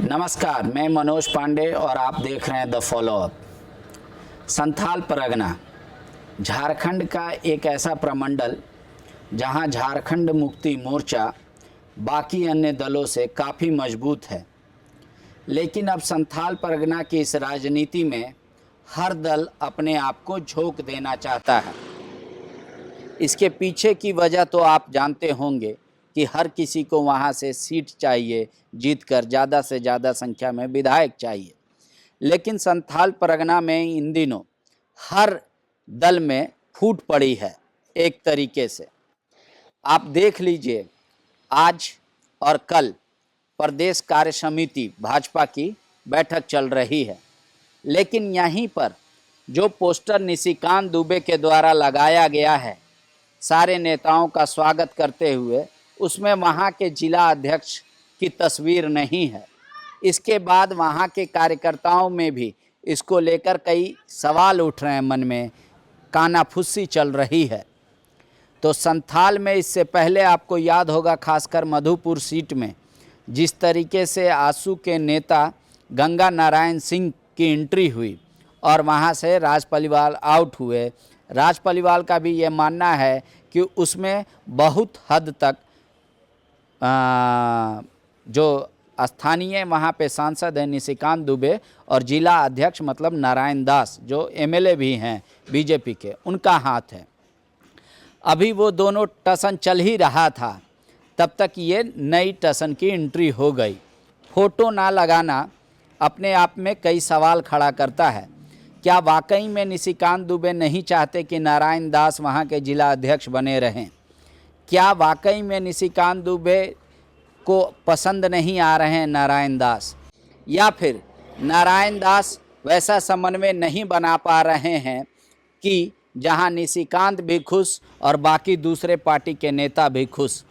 नमस्कार, मैं मनोज पांडे और आप देख रहे हैं द फॉलोअप। संथाल परगना झारखंड का एक ऐसा प्रमंडल जहां झारखंड मुक्ति मोर्चा बाकी अन्य दलों से काफ़ी मजबूत है, लेकिन अब संथाल परगना की इस राजनीति में हर दल अपने आप को झोंक देना चाहता है। इसके पीछे की वजह तो आप जानते होंगे कि हर किसी को वहाँ से सीट चाहिए, जीतकर ज़्यादा से ज़्यादा संख्या में विधायक चाहिए। लेकिन संथाल परगना में इन दिनों हर दल में फूट पड़ी है एक तरीके से। आप देख लीजिए, आज और कल प्रदेश कार्य समिति भाजपा की बैठक चल रही है, लेकिन यहीं पर जो पोस्टर निशिकांत दुबे के द्वारा लगाया गया है सारे नेताओं का स्वागत करते हुए, उसमें वहाँ के जिला अध्यक्ष की तस्वीर नहीं है। इसके बाद वहाँ के कार्यकर्ताओं में भी इसको लेकर कई सवाल उठ रहे हैं, मन में कानाफूसी चल रही है। तो संथाल में इससे पहले आपको याद होगा, खासकर मधुपुर सीट में जिस तरीके से आसू के नेता गंगा नारायण सिंह की एंट्री हुई और वहाँ से राज पलिवाल आउट हुए। राज पलिवाल का भी ये मानना है कि उसमें बहुत हद तक जो स्थानीय वहाँ पे सांसद हैं निशिकांत दुबे और जिला अध्यक्ष मतलब नारायण दास जो एमएलए भी हैं बीजेपी के, उनका हाथ है। अभी वो दोनों टसन चल ही रहा था, तब तक ये नई टसन की एंट्री हो गई। फोटो ना लगाना अपने आप में कई सवाल खड़ा करता है। क्या वाकई में निशिकांत दुबे नहीं चाहते कि नारायण दास वहाँ के जिला अध्यक्ष बने रहें? क्या वाकई में निशिकांत दुबे को पसंद नहीं आ रहे हैं नारायण दास, या फिर नारायण दास वैसा समन्वय नहीं बना पा रहे हैं कि जहां निशिकांत भी खुश और बाकी दूसरे पार्टी के नेता भी खुश?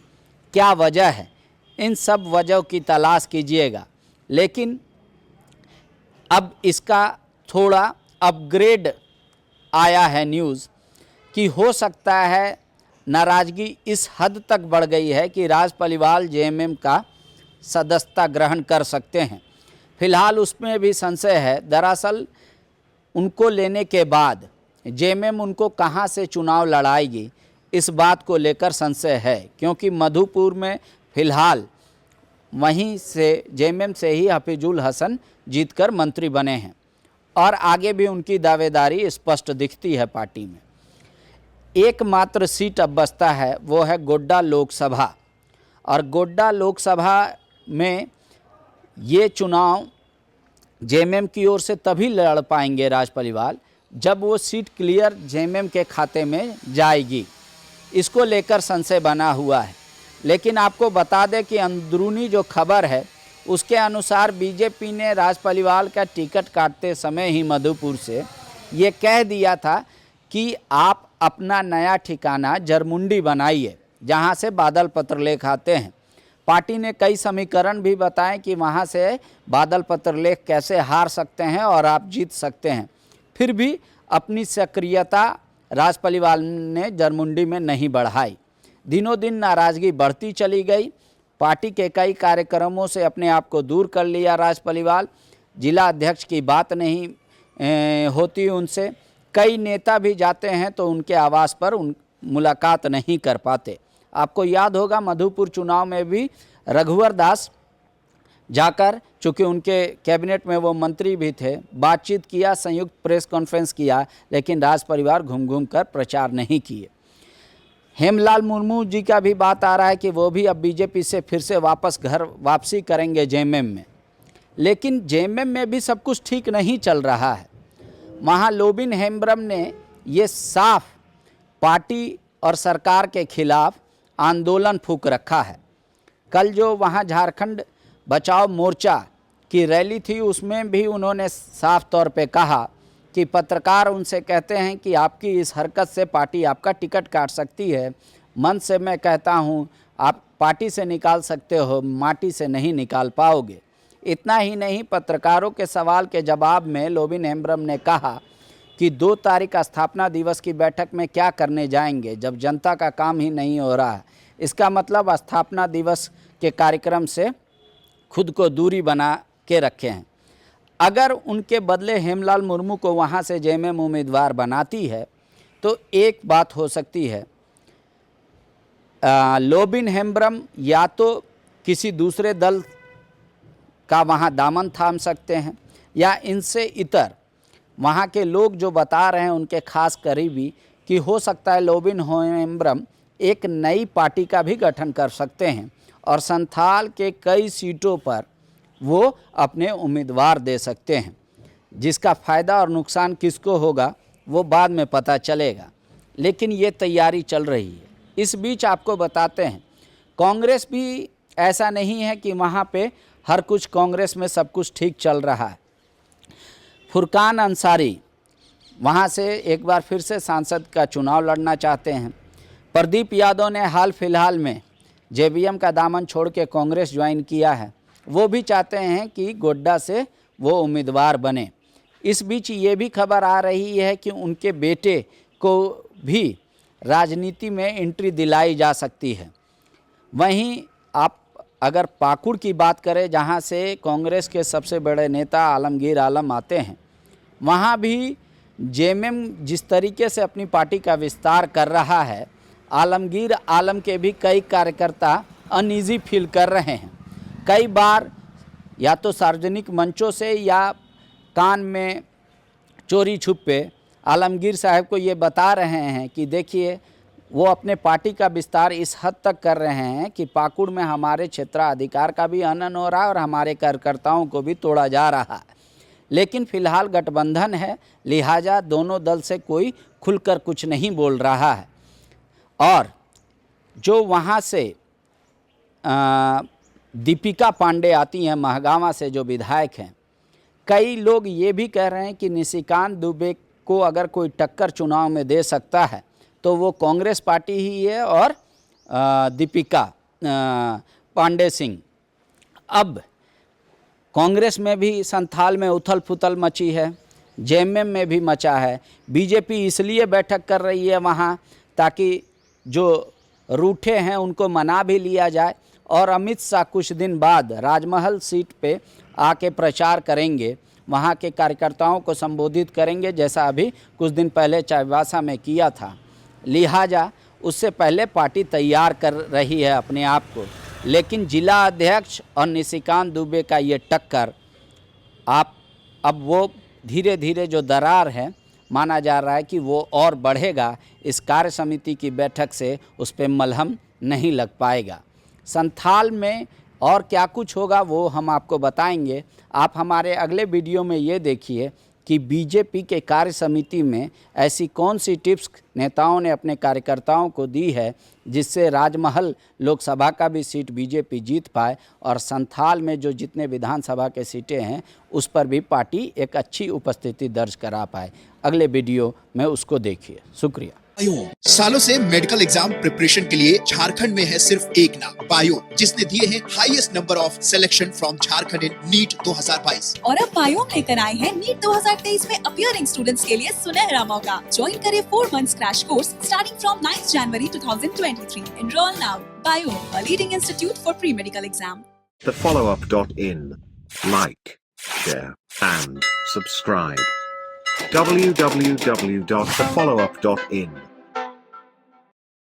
क्या वजह है? इन सब वजहों की तलाश कीजिएगा। लेकिन अब इसका थोड़ा अपग्रेड आया है न्यूज़ कि हो सकता है नाराज़गी इस हद तक बढ़ गई है कि राज पलिवाल जेएमएम का सदस्यता ग्रहण कर सकते हैं। फिलहाल उसमें भी संशय है। दरअसल उनको लेने के बाद जेएमएम उनको कहां से चुनाव लड़ाएगी, इस बात को लेकर संशय है, क्योंकि मधुपुर में फिलहाल वहीं से जेएमएम से ही हफीजुल हसन जीतकर मंत्री बने हैं और आगे भी उनकी दावेदारी स्पष्ट दिखती है पार्टी में। एकमात्र सीट अब बचता है, वो है गोड्डा लोकसभा। और गोड्डा लोकसभा में ये चुनाव जेएमएम की ओर से तभी लड़ पाएंगे राज पलिवाल जब वो सीट क्लियर जेएमएम के खाते में जाएगी। इसको लेकर संशय बना हुआ है। लेकिन आपको बता दें कि अंदरूनी जो खबर है उसके अनुसार बीजेपी ने राज पलिवाल का टिकट काटते समय ही मधुपुर से ये कह दिया था कि आप अपना नया ठिकाना जरमुंडी बनाइए, जहां से बादल पत्र लेख आते हैं। पार्टी ने कई समीकरण भी बताए कि वहां से बादल पत्र लेख कैसे हार सकते हैं और आप जीत सकते हैं। फिर भी अपनी सक्रियता राज पलिवाल ने जरमुंडी में नहीं बढ़ाई। दिनों दिन नाराज़गी बढ़ती चली गई। पार्टी के कई कार्यक्रमों से अपने आप को दूर कर लिया राज पलिवाल। जिला अध्यक्ष की बात नहीं होती उनसे। कई नेता भी जाते हैं तो उनके आवास पर मुलाकात नहीं कर पाते। आपको याद होगा मधुपुर चुनाव में भी रघुवर दास जाकर, चूँकि उनके कैबिनेट में वो मंत्री भी थे, बातचीत किया, संयुक्त प्रेस कॉन्फ्रेंस किया, लेकिन राज परिवार घूम घूम कर प्रचार नहीं किए। हेमलाल मुर्मू जी का भी बात आ रहा है कि वो भी अब बीजेपी से फिर से वापसी करेंगे जेएमएम में। लेकिन जेएमएम में भी सब कुछ ठीक नहीं चल रहा है। वहाँ लोबिन हेम्ब्रम ने ये साफ पार्टी और सरकार के खिलाफ आंदोलन फूंक रखा है। कल जो वहाँ झारखंड बचाओ मोर्चा की रैली थी, उसमें भी उन्होंने साफ तौर पे कहा कि पत्रकार उनसे कहते हैं कि आपकी इस हरकत से पार्टी आपका टिकट काट सकती है। मन से मैं कहता हूँ आप पार्टी से निकाल सकते हो, माटी से नहीं निकाल पाओगे। इतना ही नहीं, पत्रकारों के सवाल के जवाब में लोबिन हेम्ब्रम ने कहा कि 2 तारीख स्थापना दिवस की बैठक में क्या करने जाएंगे जब जनता का काम ही नहीं हो रहा है। इसका मतलब स्थापना दिवस के कार्यक्रम से खुद को दूरी बना के रखे हैं। अगर उनके बदले हेमलाल मुर्मू को वहाँ से जेएमएम उम्मीदवार बनाती है तो एक बात हो सकती है, लोबिन हेम्ब्रम या तो किसी दूसरे दल का वहाँ दामन थाम सकते हैं, या इनसे इतर वहाँ के लोग जो बता रहे हैं उनके खास करीबी कि हो सकता है लोबिन हेम्ब्रम एक नई पार्टी का भी गठन कर सकते हैं और संथाल के कई सीटों पर वो अपने उम्मीदवार दे सकते हैं। जिसका फ़ायदा और नुकसान किसको होगा वो बाद में पता चलेगा, लेकिन ये तैयारी चल रही है। इस बीच आपको बताते हैं कांग्रेस भी ऐसा नहीं है कि वहाँ पे हर कुछ कांग्रेस में सब कुछ ठीक चल रहा है। फुरकान अंसारी वहाँ से एक बार फिर से सांसद का चुनाव लड़ना चाहते हैं। प्रदीप यादव ने हाल फिलहाल में जेवीएम का दामन छोड़ के कांग्रेस ज्वाइन किया है, वो भी चाहते हैं कि गोड्डा से वो उम्मीदवार बने। इस बीच ये भी खबर आ रही है कि उनके बेटे को भी राजनीति में एंट्री दिलाई जा सकती है। वहीं आप अगर पाकुड़ की बात करें, जहां से कांग्रेस के सबसे बड़े नेता आलमगीर आलम आते हैं, वहां भी जेएमएम जिस तरीके से अपनी पार्टी का विस्तार कर रहा है, आलमगीर आलम के भी कई कार्यकर्ता अनईजी फील कर रहे हैं। कई बार या तो सार्वजनिक मंचों से या कान में चोरी छुपे आलमगीर साहब को ये बता रहे हैं कि देखिए वो अपने पार्टी का विस्तार इस हद तक कर रहे हैं कि पाकुड़ में हमारे क्षेत्राधिकार का भी हनन हो रहा है और हमारे कार्यकर्ताओं को भी तोड़ा जा रहा है। लेकिन फिलहाल गठबंधन है, लिहाजा दोनों दल से कोई खुलकर कुछ नहीं बोल रहा है। और जो वहाँ से दीपिका पांडे आती हैं, महगामा से जो विधायक हैं, कई लोग ये भी कह रहे हैं कि निशिकांत दुबे को अगर कोई टक्कर चुनाव में दे सकता है तो वो कांग्रेस पार्टी ही है और दीपिका पांडे सिंह। अब कांग्रेस में भी संथाल में उथल पुथल मची है, जेएमएम में भी मचा है। बीजेपी इसलिए बैठक कर रही है वहाँ ताकि जो रूठे हैं उनको मना भी लिया जाए, और अमित शाह कुछ दिन बाद राजमहल सीट पे आके प्रचार करेंगे, वहाँ के कार्यकर्ताओं को संबोधित करेंगे, जैसा अभी कुछ दिन पहले चाईबासा में किया था। लिहाजा उससे पहले पार्टी तैयार कर रही है अपने आप को। लेकिन जिला अध्यक्ष और निशिकांत दुबे का ये टक्कर अब वो धीरे धीरे जो दरार है, माना जा रहा है कि वो और बढ़ेगा। इस कार्य समिति की बैठक से उस पर मलहम नहीं लग पाएगा। संथाल में और क्या कुछ होगा वो हम आपको बताएंगे। आप हमारे अगले वीडियो में ये देखिए कि बीजेपी के कार्य समिति में ऐसी कौन सी टिप्स नेताओं ने अपने कार्यकर्ताओं को दी है जिससे राजमहल लोकसभा का भी सीट बीजेपी जीत पाए और संथाल में जो जितने विधानसभा के सीटें हैं उस पर भी पार्टी एक अच्छी उपस्थिति दर्ज करा पाए। अगले वीडियो में उसको देखिए। शुक्रिया। सालों से मेडिकल एग्जाम प्रिपरेशन के लिए झारखंड में है सिर्फ एक नाम, बायोन, जिसने दिए हैं highest number of selection from Jharkhand in NEET 2022। और अब बायोन लेकर आए हैं नीट 2023 में अपीयरिंग स्टूडेंट्स के लिए सुनहरा मौका। ज्वाइन करें 4 months crash course starting from 9 January 2023। Enroll now. Bayon, a leading institute for pre-medical exam. thefollowup.in. Like, share, and subscribe. www.thefollowup.in